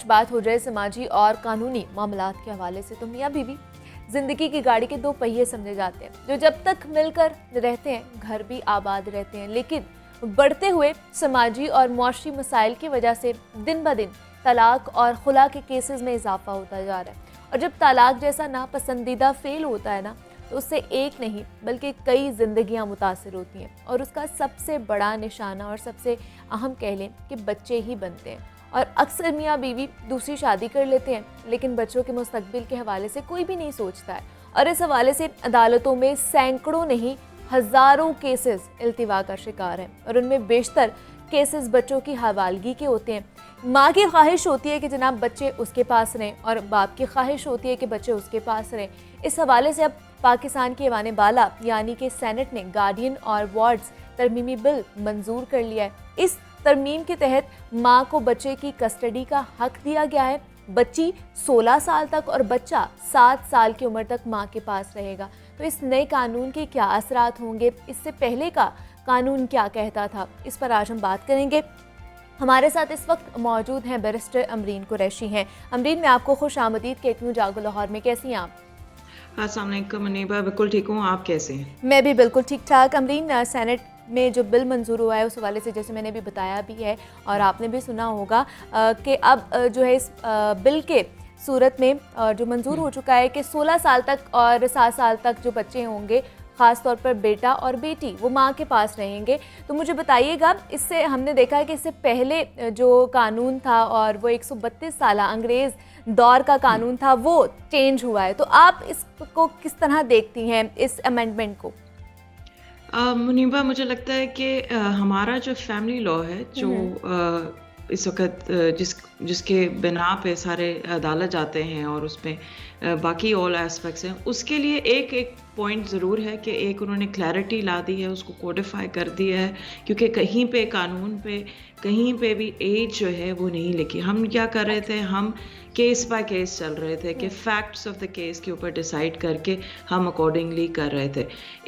بات ہو جائے سماجی اور قانونی معاملات کے حوالے سے، تو میاں بیوی زندگی کی گاڑی کے دو پہیے سمجھے جاتے ہیں جو جب تک مل کر رہتے ہیں گھر بھی آباد رہتے ہیں، لیکن بڑھتے ہوئے سماجی اور معاشی مسائل کی وجہ سے دن بہ دن طلاق اور خلا کے کیسز میں اضافہ ہوتا جا رہا ہے۔ اور جب طلاق جیسا ناپسندیدہ فعل ہوتا ہے نا، تو اس سے ایک نہیں بلکہ کئی زندگیاں متاثر ہوتی ہیں، اور اس کا سب سے بڑا نشانہ اور سب سے اہم کہہ لیں کہ بچے ہی بنتے ہیں۔ اور اکثر میاں بیوی دوسری شادی کر لیتے ہیں، لیکن بچوں کے مستقبل کے حوالے سے کوئی بھی نہیں سوچتا ہے، اور اس حوالے سے عدالتوں میں سینکڑوں نہیں ہزاروں کیسز التوا کا شکار ہیں، اور ان میں بیشتر کیسز بچوں کی حوالگی کے ہوتے ہیں۔ ماں کی خواہش ہوتی ہے کہ جناب بچے اس کے پاس رہیں، اور باپ کی خواہش ہوتی ہے کہ بچے اس کے پاس رہیں۔ اس حوالے سے اب پاکستان کے ایوان بالا یعنی کہ سینٹ نے گارڈین اور وارڈز ترمیمی بل منظور کر لیا ہے۔ اس ترمیم کے تحت ماں کو بچے کی کسٹڈی کا حق دیا گیا ہے۔ بچی 16 سال تک اور بچہ 7 سال کی عمر تک ماں کے پاس رہے گا۔ تو اس نئے قانون کے کیا اثرات ہوں گے؟ اس سے پہلے کا قانون کیا کہتا تھا؟ اس پر آج ہم بات کریں گے۔ ہمارے ساتھ اس وقت موجود ہیں بیرسٹر امرین قریشی ہیں۔ امرین، میں آپ کو خوش آمدید کہتی ہوں جاگو لاہور میں، کیسی ہیں آپ؟ السلام علیکم منیبا، بالکل ٹھیک ہوں، آپ کیسے ہیں؟ میں بھی بالکل ٹھیک ٹھاک۔ امرین، سینٹ میں جو بل منظور ہوا ہے اس حوالے سے جیسے میں نے بھی بتایا بھی ہے اور آپ نے بھی سنا ہوگا کہ اب جو ہے اس بل کے صورت میں جو منظور ہو چکا ہے کہ 16 سال تک اور 7 سال تک جو بچے ہوں گے، خاص طور پر بیٹا اور بیٹی، وہ ماں کے پاس رہیں گے۔ تو مجھے بتائیے گا، اس سے ہم نے دیکھا ہے کہ اس سے پہلے جو قانون تھا اور وہ 132 سالہ انگریز دور کا قانون تھا وہ چینج ہوا ہے، تو آپ اس کو کس طرح دیکھتی ہیں اس امینڈمنٹ کو؟ منیبا، مجھے لگتا ہے کہ ہمارا جو فیملی لا ہے، جو اس وقت جس کے بنا پہ سارے عدالت جاتے ہیں اور اس میں باقی آل ایسپیکٹس ہیں، اس کے لیے ایک پوائنٹ ضرور ہے کہ ایک انہوں نے کلیئرٹی لا دی ہے، اس کو کوڈیفائی کر دیا ہے، کیونکہ کہیں پہ قانون پہ کہیں پہ بھی ایج جو ہے وہ نہیں لکھی۔ ہم کیا کر رہے تھے، ہم کیس بائی کیس چل رہے تھے کہ فیکٹس آف دا کیس کے اوپر ڈیسائیڈ کر کے ہم اکارڈنگلی کر رہے تھے۔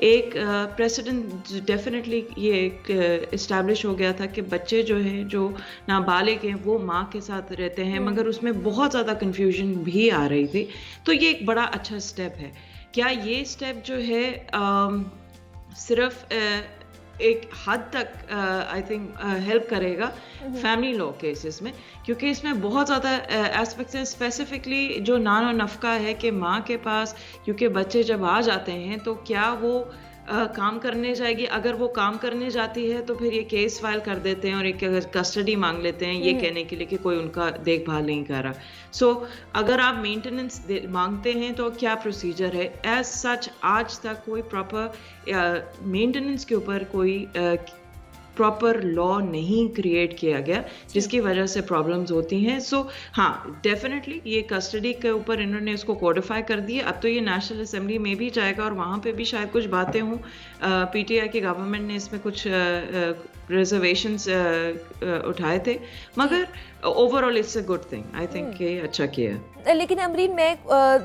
ایک پریسیڈنٹ ڈیفینیٹلی یہ ایک اسٹیبلش ہو گیا تھا کہ بچے جو ہیں، جو نابالغ ہیں، وہ ماں کے ساتھ رہتے ہیں، مگر اس میں بہت زیادہ کنفیوژن بھی آ رہی تھی۔ تو یہ ایک بڑا اچھا اسٹیپ ہے۔ کیا یہ اسٹیپ جو ہے صرف ایک حد تک آئی تھنک ہیلپ کرے گا فیملی لا کیسز میں، کیونکہ اس میں بہت زیادہ ایسپیکٹس ہیں، اسپیسیفکلی جو نان و نفقہ ہے کہ ماں کے پاس، کیونکہ بچے جب آ جاتے ہیں تو کیا وہ کام کرنے جائے گی؟ اگر وہ کام کرنے جاتی ہے تو پھر یہ کیس فائل کر دیتے ہیں اور ایک کسٹڈی مانگ لیتے ہیں یہ کہنے کے لیے کہ کوئی ان کا دیکھ بھال نہیں کر رہا۔ سو اگر آپ مینٹیننس مانگتے ہیں تو کیا پروسیجر ہے؟ ایز سچ آج تک کوئی پراپر مینٹیننس کے اوپر کوئی پراپر لا نہیں کریٹ کیا گیا، جس کی وجہ سے پرابلمز ہوتی ہیں۔ سو ہاں، ڈیفینیٹلی یہ کسٹڈی کے اوپر انہوں نے اس کو کوڈیفائی کر دیا۔ اب تو یہ نیشنل اسمبلی میں بھی جائے گا اور وہاں پہ بھی شاید کچھ باتیں ہوں۔ پی ٹی آئی کی گورنمنٹ نے اس میں کچھ ریزرویشنز اٹھائے تھے، مگر overall it's a good thing, I think کہ اچھا کیا ہے۔ لیکن امرین، میں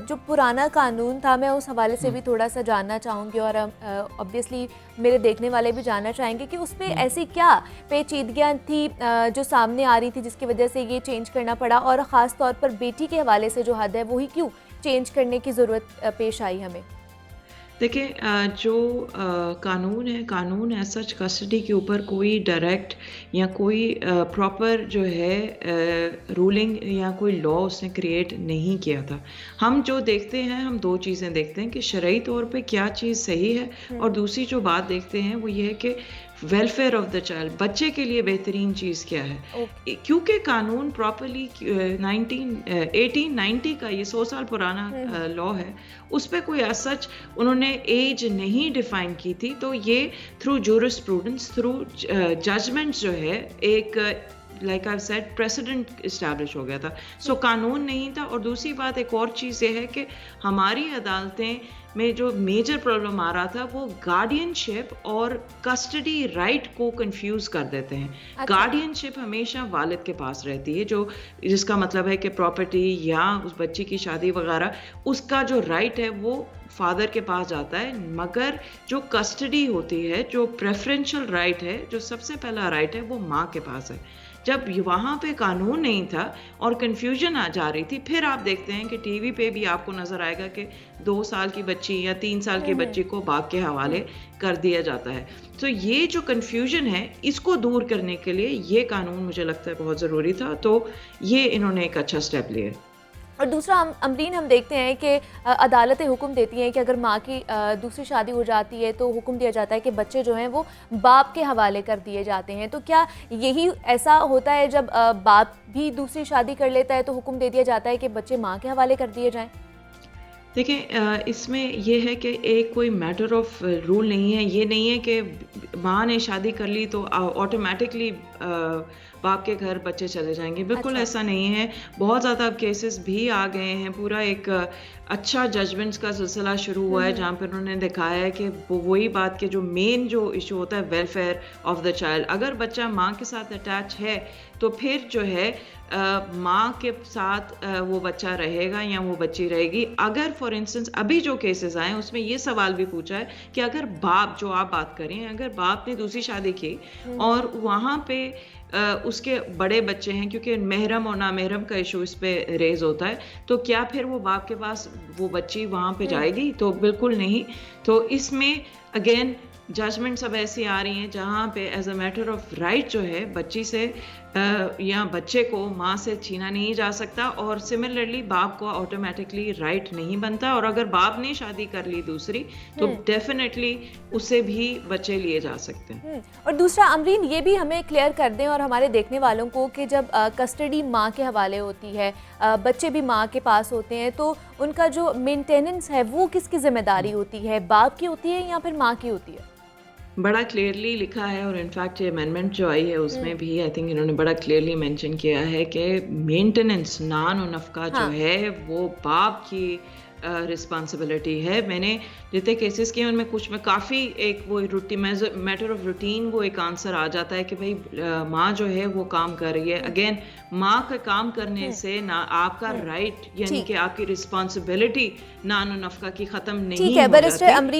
جو پرانا قانون تھا میں اس حوالے سے بھی تھوڑا سا جاننا چاہوں گی، اور obviously میرے دیکھنے والے بھی جاننا چاہیں گے کہ اس پہ ایسی کیا پیچیدگیاں تھی جو سامنے آ رہی تھی جس کی وجہ سے یہ چینج کرنا پڑا، اور خاص طور پر بیٹی کے حوالے سے جو حد ہے وہی کیوں چینج کرنے کی ضرورت پیش آئی ہمیں؟ دیکھیں، جو قانون ہے، قانون ہے سچ کسٹڈی کے اوپر کوئی ڈائریکٹ یا کوئی پراپر جو ہے رولنگ یا کوئی لا اس نے کریٹ نہیں کیا تھا۔ ہم جو دیکھتے ہیں، ہم دو چیزیں دیکھتے ہیں کہ شرعی طور پہ کیا چیز صحیح ہے، اور دوسری جو بات دیکھتے ہیں وہ یہ ہے کہ ویلفیئر آف دا چائلڈ، بچے کے لیے بہترین چیز کیا ہے۔ کیونکہ قانون پراپرلی 1890 کا یہ 100 سال پرانا لا ہے، اس پہ کوئی ایز سچ انہوں نے ایج نہیں ڈیفائن کی تھی، تو یہ تھرو جورسپروڈنس، تھرو ججمنٹ جو ہے ایک like I said precedent establish ہو گیا تھا۔ سو قانون نہیں تھا۔ اور دوسری بات ایک اور چیز یہ ہے کہ ہماری عدالتیں میں جو میجر پرابلم آ رہا تھا وہ گارڈین شپ اور کسٹڈی رائٹ کو کنفیوز کر دیتے ہیں۔ گارڈین شپ ہمیشہ والد کے پاس رہتی ہے، جس کا مطلب ہے کہ پراپرٹی یا اس بچی کی شادی وغیرہ اس کا جو رائٹ ہے وہ فادر کے پاس جاتا ہے، مگر جو کسٹڈی ہوتی ہے، جو پریفرینشل رائٹ ہے، جو سب سے پہلا رائٹ ہے، وہ ماں کے پاس ہے۔ جب وہاں پہ قانون نہیں تھا اور کنفیوژن آ جا رہی تھی، پھر آپ دیکھتے ہیں کہ ٹی وی پہ بھی آپ کو نظر آئے گا کہ 2 سال کی بچی یا 3 سال کی بچی کو باپ کے حوالے کر دیا جاتا ہے. تو یہ جو کنفیوژن ہے اس کو دور کرنے کے لیے یہ قانون مجھے لگتا ہے بہت ضروری تھا، تو یہ انہوں نے ایک اچھا اسٹیپ لیا. اور دوسرا امرین ہم دیکھتے ہیں کہ عدالتیں حکم دیتی ہیں کہ اگر ماں کی دوسری شادی ہو جاتی ہے تو حکم دیا جاتا ہے کہ بچے جو ہیں وہ باپ کے حوالے کر دیے جاتے ہیں. تو کیا یہی ایسا ہوتا ہے جب باپ بھی دوسری شادی کر لیتا ہے تو حکم دے دیا جاتا ہے کہ بچے ماں کے حوالے کر دیے جائیں؟ دیکھیں اس میں یہ ہے کہ ایک کوئی میٹر آف رول نہیں ہے. یہ نہیں ہے کہ ماں نے شادی کر لی تو آٹومیٹکلی باپ کے گھر بچے چلے جائیں گے. بالکل ایسا نہیں ہے. بہت زیادہ اب کیسز بھی آ گئے ہیں. پورا ایک اچھا ججمنٹس کا سلسلہ شروع ہوا ہے جہاں پہ انہوں نے دکھایا ہے کہ وہی بات کہ جو مین جو ایشو ہوتا ہے ویلفیئر آف دا چائلڈ. اگر بچہ ماں کے ساتھ اٹیچ ہے تو پھر جو ہے ماں کے ساتھ وہ بچہ رہے گا یا وہ بچی رہے گی. اگر فار انسٹنس ابھی جو کیسز آئے ہیں اس میں یہ سوال بھی پوچھا ہے کہ اگر باپ، جو آپ بات کریں، اگر باپ نے دوسری شادی کی اور وہاں پہ اس کے بڑے بچے ہیں، کیونکہ محرم اور نامحرم کا ایشو اس پہ ریز ہوتا ہے، تو کیا پھر وہ باپ کے پاس وہ بچی وہاں پہ جائے گی؟ تو بالکل نہیں. تو اس میں اگین ججمنٹ سب ایسی آ رہی ہیں جہاں پہ as a matter of right جو ہے بچی سے یا بچے کو ماں سے چھینا نہیں جا سکتا، اور سملرلی باپ کو آٹومیٹکلی رائٹ نہیں بنتا. اور اگر باپ نے شادی کر لی دوسری تو ڈیفینیٹلی اسے بھی بچے لیے جا سکتے ہیں. اور دوسرا امرین یہ بھی ہمیں کلیئر کر دیں اور ہمارے دیکھنے والوں کو کہ جب کسٹڈی ماں کے حوالے ہوتی ہے، بچے بھی ماں کے پاس ہوتے ہیں، تو ان کا جو مینٹیننس ہے وہ کس کی ذمہ داری ہوتی ہے؟ باپ کی ہوتی ہے یا پھر ماں کی ہوتی ہے؟ بڑا کلیئرلی لکھا ہے، اور انفیکٹ یہ امینڈمنٹ جو آئی ہے اس میں بھی آئی تھنک انہوں نے بڑا کلیئرلی مینشن کیا ہے کہ مینٹیننس نان و نفقہ جو ہے وہ باپ کی رسپانسبلٹی ہے. میں نے جتنے کیسز کیے ان میں کچھ میں کافی ایک وہ میٹر آف روٹین وہ ایک آنسر آ جاتا ہے کہ بھائی ماں جو ہے وہ کام کر رہی ہے. اگین ماں کا کام کرنے سے نہ آپ کا رائٹ یعنی کہ آپ کی رسپانسبلٹی نان و نفقہ کی ختم نہیں ہو جاتی.